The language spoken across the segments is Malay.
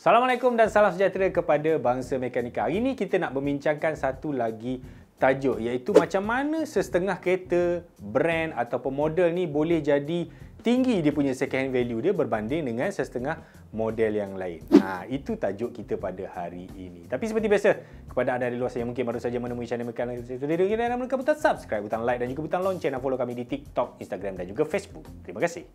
Assalamualaikum dan salam sejahtera kepada bangsa mekanika. Hari ini kita nak membincangkan satu lagi tajuk, iaitu macam mana sesetengah kereta, brand ataupun model ni boleh jadi tinggi dia punya second hand value dia berbanding dengan sesetengah model yang lain. Itu tajuk kita pada hari ini. Tapi seperti biasa, kepada anda di luar sana yang mungkin baru saja menemui channel mekanika, kita nak menekan butang subscribe, butang like dan juga butang lonceng, dan follow kami di TikTok, Instagram dan juga Facebook. Terima kasih.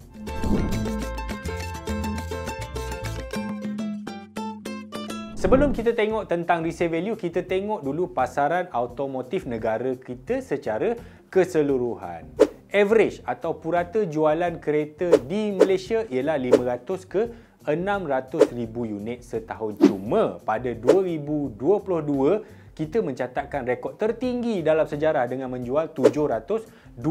Sebelum kita tengok tentang resale value, kita tengok dulu pasaran automotif negara kita secara keseluruhan. Average atau purata jualan kereta di Malaysia ialah 500 ke 600 ribu unit setahun. Cuma pada 2022, kita mencatatkan rekod tertinggi dalam sejarah dengan menjual 720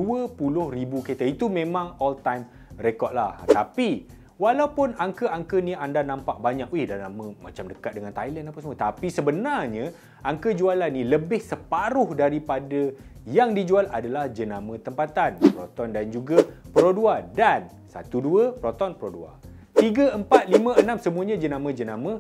ribu kereta. Itu memang all time rekod lah. Tapi walaupun angka-angka ni anda nampak banyak, dah nama macam dekat dengan Thailand apa semua. Tapi sebenarnya, angka jualan ni lebih separuh daripada yang dijual adalah jenama tempatan, Proton dan juga Pro 2. Dan 1, 2, Proton, Pro 2. 3, 4, 5, 6 semuanya jenama-jenama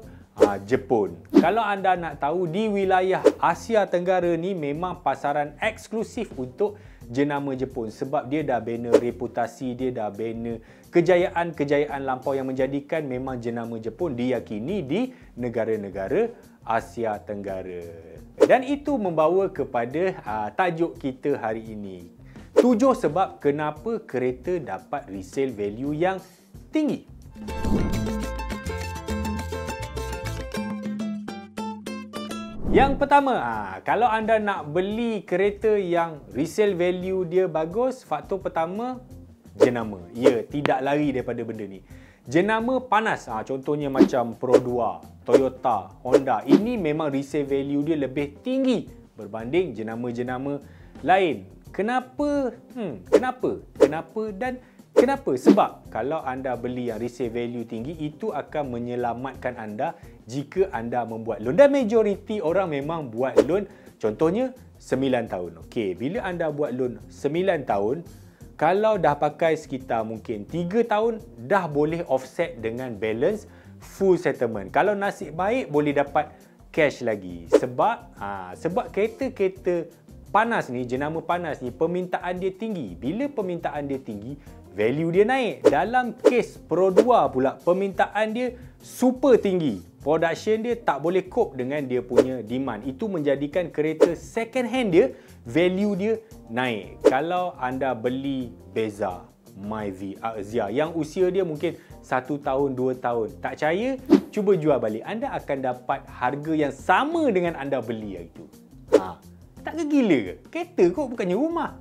Jepun. Kalau anda nak tahu, di wilayah Asia Tenggara ni memang pasaran eksklusif untuk jenama Jepun, sebab dia dah bina reputasi, dia dah bina kejayaan-kejayaan lampau yang menjadikan memang jenama Jepun diyakini di negara-negara Asia Tenggara. Dan itu membawa kepada tajuk kita hari ini. 7 sebab kenapa kereta dapat resale value yang tinggi. Yang pertama, kalau anda nak beli kereta yang resale value dia bagus, faktor pertama, jenama. Ya, tidak lari daripada benda ni. Jenama panas, contohnya macam Pro 2, Toyota, Honda. Ini memang resale value dia lebih tinggi berbanding jenama-jenama lain. Kenapa? Kenapa? Sebab kalau anda beli yang resale value tinggi, itu akan menyelamatkan anda jika anda membuat loan. Dan majoriti orang memang buat loan, contohnya 9 tahun. Okey, bila anda buat loan 9 tahun, kalau dah pakai sekitar mungkin 3 tahun, dah boleh offset dengan balance full settlement. Kalau nasib baik, boleh dapat cash lagi. Sebab kereta-kereta panas ni, jenama panas ni, permintaan dia tinggi. Bila permintaan dia tinggi, value dia naik. Dalam kes Pro 2 pula, permintaan dia super tinggi. Production dia tak boleh cope dengan dia punya demand. Itu menjadikan kereta second hand dia, value dia naik. Kalau anda beli Beza, Myvi, Axia yang usia dia mungkin 1 tahun, 2 tahun, tak percaya, cuba jual balik. Anda akan dapat harga yang sama dengan anda beli hari itu. Tak ke gila ke? Kereta kot, bukannya rumah.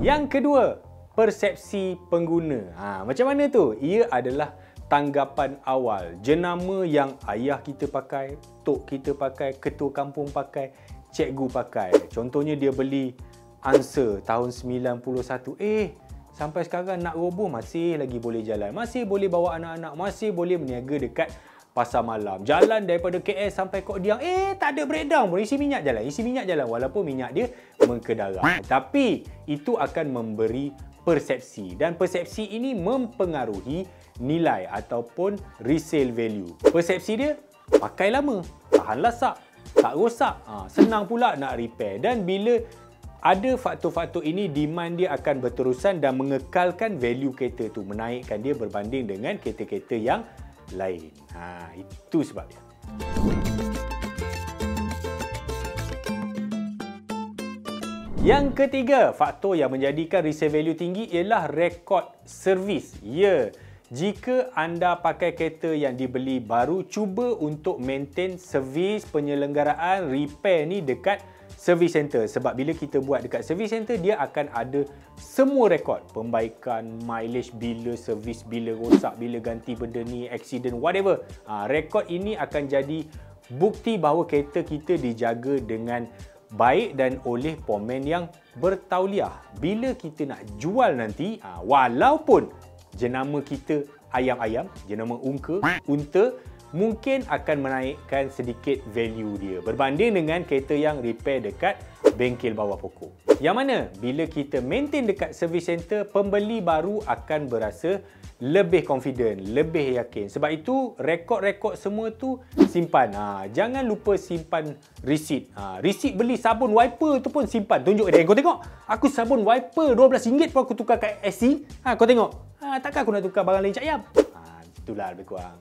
Yang kedua, persepsi pengguna. Macam mana tu? Ia adalah tanggapan awal. Jenama yang ayah kita pakai, tok kita pakai, ketua kampung pakai, cikgu pakai. Contohnya dia beli Answer tahun 91. Sampai sekarang nak roboh masih lagi boleh jalan. Masih boleh bawa anak-anak, masih boleh berniaga dekat pasar malam. Jalan daripada KL sampai Kok Diang, tak ada breakdown pun. Isi minyak jalan. Walaupun minyak dia mengkedarah. Tapi itu akan memberi persepsi. Dan persepsi ini mempengaruhi nilai ataupun resale value. Persepsi dia, pakai lama, tahan lasak, tak rosak, senang pula nak repair. Dan bila ada faktor-faktor ini, demand dia akan berterusan dan mengekalkan value kereta tu, menaikkan dia berbanding dengan kereta-kereta yang lain. Itu sebabnya. Yang ketiga, faktor yang menjadikan resale value tinggi ialah rekod servis. Ya, jika anda pakai kereta yang dibeli baru, cuba untuk maintain servis, penyelenggaraan, repair ni dekat service center. Sebab bila kita buat dekat service center, dia akan ada semua rekod. Pembaikan, mileage, bila servis, bila rosak, bila ganti benda ni, accident, whatever. Rekod ini akan jadi bukti bahawa kereta kita dijaga dengan baik dan oleh pomen yang bertauliah. Bila kita nak jual nanti, walaupun jenama kita ayam-ayam, jenama unta, mungkin akan menaikkan sedikit value dia berbanding dengan kereta yang repair dekat bengkel bawah pokok. Yang mana bila kita maintain dekat service center, pembeli baru akan berasa lebih confident, lebih yakin. Sebab itu rekod-rekod semua tu simpan. Jangan lupa simpan receipt. Receipt beli sabun wiper tu pun simpan. Tunjuk dia. Kau tengok, aku sabun wiper RM12 pun aku tukar kat SC. Kau tengok. Takkan aku nak tukar barang lain Cak Yam? Itulah lebih kurang.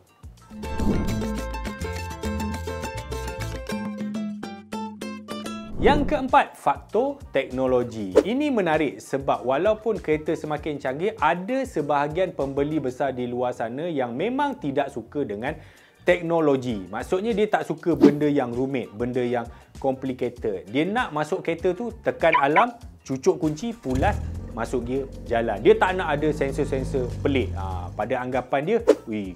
Yang keempat, faktor teknologi. Ini menarik sebab walaupun kereta semakin canggih, ada sebahagian pembeli besar di luar sana yang memang tidak suka dengan teknologi. Maksudnya dia tak suka benda yang rumit, benda yang complicated. Dia nak masuk kereta tu, tekan alarm, cucuk kunci, pulas, masuk gear, jalan. Dia tak nak ada sensor-sensor pelik. Pada anggapan dia,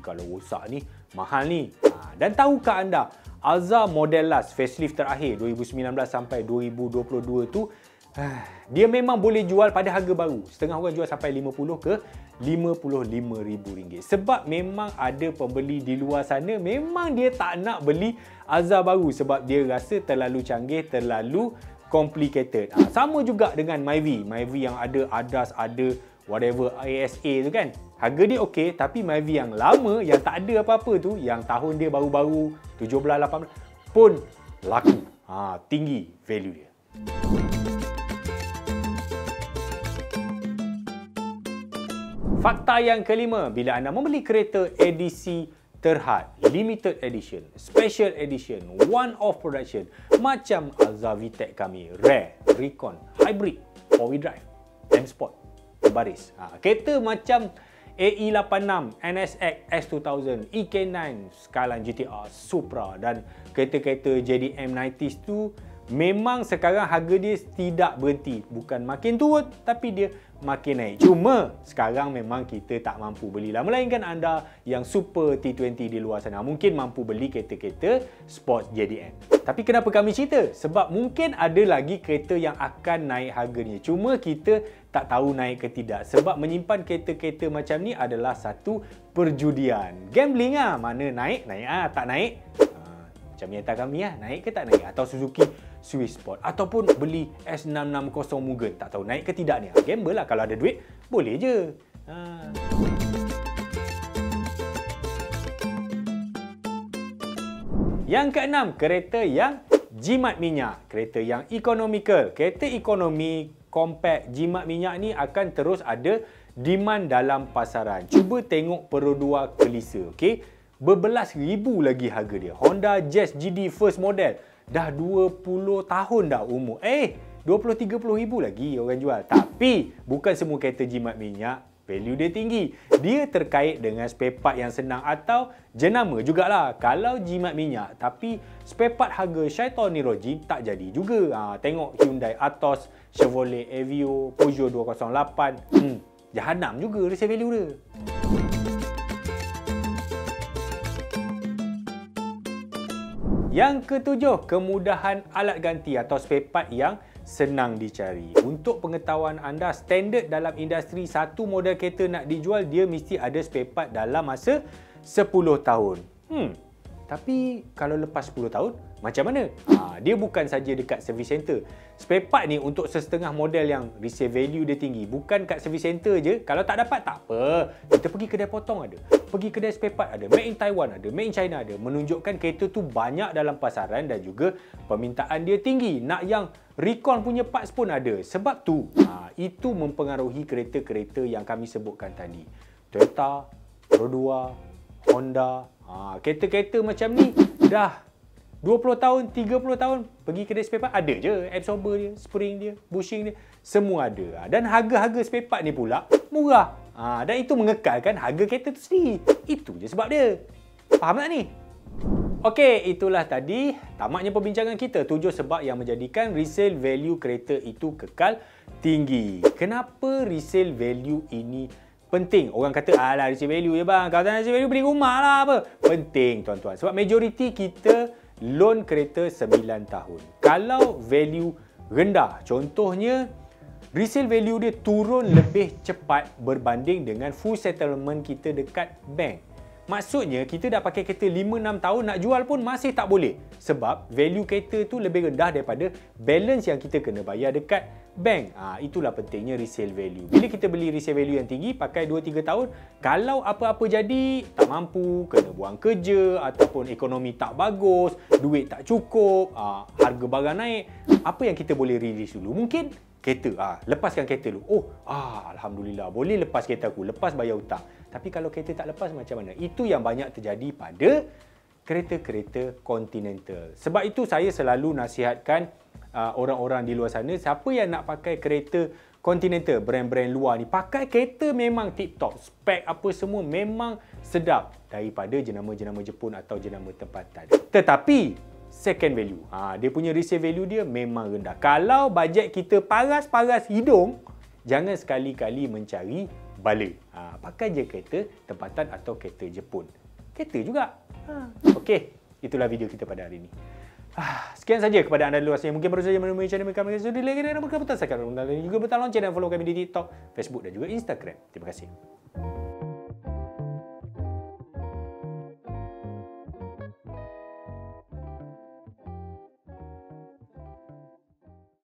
kalau rosak ni, mahal ni. Dan tahukah anda, Alza model last facelift terakhir 2019 sampai 2022 tu dia memang boleh jual pada harga baru. Setengah orang jual sampai 50 ke 55 ribu ringgit. Sebab memang ada pembeli di luar sana memang dia tak nak beli Alza baru sebab dia rasa terlalu canggih, terlalu complicated. Sama juga dengan Myvi. Myvi yang ada ADAS, ada whatever ASA tu kan. Harga dia okey, tapi Myvi yang lama, yang tak ada apa-apa tu, yang tahun dia baru-baru 17-18 pun laku. Tinggi value dia. Fakta yang kelima, bila anda membeli kereta edisi terhad, limited edition, special edition, one-off production, macam Alza VTEC kami, Rare, Recon, Hybrid, 4-wheel drive, M-Sport, baris. Kereta macam AE86, NSX S2000, EK9, Skyline GTR, Supra dan kereta-kereta JDM 90s tu memang sekarang harga dia tidak berhenti. Bukan makin turun tapi dia makin naik. Cuma sekarang memang kita tak mampu belilah. Melainkan anda yang super T20 di luar sana mungkin mampu beli kereta-kereta sports JDM. Tapi kenapa kami cerita? Sebab mungkin ada lagi kereta yang akan naik harganya. Cuma kita tak tahu naik ke tidak. Sebab menyimpan kereta-kereta macam ni adalah satu perjudian. Gambling mana naik, tak naik. Macam Miata kami naik ke tak naik? Atau Suzuki Swiss Sport. Ataupun beli S660 Mugen. Tak tahu naik ke tidak ni. Gamble lah, kalau ada duit, boleh je. Yang keenam, kereta yang jimat minyak. Kereta yang economical. Kereta ekonomi, compact, jimat minyak ni akan terus ada demand dalam pasaran. Cuba tengok Perodua Kelisa, okey? Berbelas ribu lagi harga dia. Honda Jazz GD first model dah 20 tahun dah umur. 20-30 ribu lagi orang jual. Tapi bukan semua kereta jimat minyak value dia tinggi. Dia terkait dengan spare part yang senang atau jenama jugalah. Kalau jimat minyak tapi spare part harga syaitan ni rojim, tak jadi juga. Tengok Hyundai Atos, Chevrolet Aveo, Peugeot 208. Jahanam juga resale value dia. Yang ketujuh, kemudahan alat ganti atau spare part yang senang dicari. Untuk pengetahuan anda, standard dalam industri satu model kereta nak dijual, dia mesti ada spare part dalam masa 10 tahun. Tapi kalau lepas 10 tahun, macam mana? Dia bukan saja dekat service center. Spare part ni untuk setengah model yang resale value dia tinggi. Bukan kat service center je. Kalau tak dapat, tak apa. Kita pergi kedai potong ada. Pergi kedai spare part ada. Made in Taiwan ada. Made in China ada. Menunjukkan kereta tu banyak dalam pasaran dan juga permintaan dia tinggi. Nak yang recon punya parts pun ada. Sebab tu, itu mempengaruhi kereta-kereta yang kami sebutkan tadi. Toyota, Perodua, Honda. Kereta-kereta macam ni dah 20 tahun, 30 tahun pergi kedai spare part ada je. Absorber dia, spring dia, bushing dia, semua ada. Dan harga-harga spare part ni pula murah. Dan itu mengekalkan harga kereta tu sendiri. Itu je sebab dia. Faham tak ni? Okey, itulah tadi tamatnya perbincangan kita. 7 sebab yang menjadikan resale value kereta itu kekal tinggi. Kenapa resale value ini penting? Orang kata, alah resale value je bang. Kalau tak nak resale value, beli rumah lah apa. Penting tuan-tuan. Sebab majoriti kita loan kereta 9 tahun. Kalau value rendah, contohnya resale value dia turun lebih cepat berbanding dengan full settlement kita dekat bank. Maksudnya kita dah pakai kereta 5-6 tahun nak jual pun masih tak boleh. Sebab value kereta tu lebih rendah daripada balance yang kita kena bayar dekat bank. Itulah pentingnya resale value. Bila kita beli resale value yang tinggi, pakai 2-3 tahun, kalau apa-apa jadi, tak mampu, kena buang kerja, ataupun ekonomi tak bagus, duit tak cukup, harga barang naik, apa yang kita boleh release dulu? Mungkin kereta. Lepaskan kereta dulu. Alhamdulillah, boleh lepas kereta aku, lepas bayar hutang. Tapi kalau kereta tak lepas macam mana? Itu yang banyak terjadi pada kereta-kereta Continental. Sebab itu saya selalu nasihatkan orang-orang di luar sana, siapa yang nak pakai kereta Continental, brand-brand luar ni, pakai kereta memang tip-top. Spek apa semua memang sedap daripada jenama-jenama Jepun atau jenama tempatan. Tetapi second value, dia punya resale value dia memang rendah. Kalau bajet kita paras-paras hidung, jangan sekali-kali mencari bala. Pakai je kereta tempatan atau kereta Jepun. Kereta juga. Okey, itulah video kita pada hari ini. Sekian saja kepada anda luar sana. Mungkin baru saja menemui channel kami. Sudah like dan berkata subscribe dan juga butang lonceng dan follow kami di TikTok, Facebook dan juga Instagram. Terima kasih.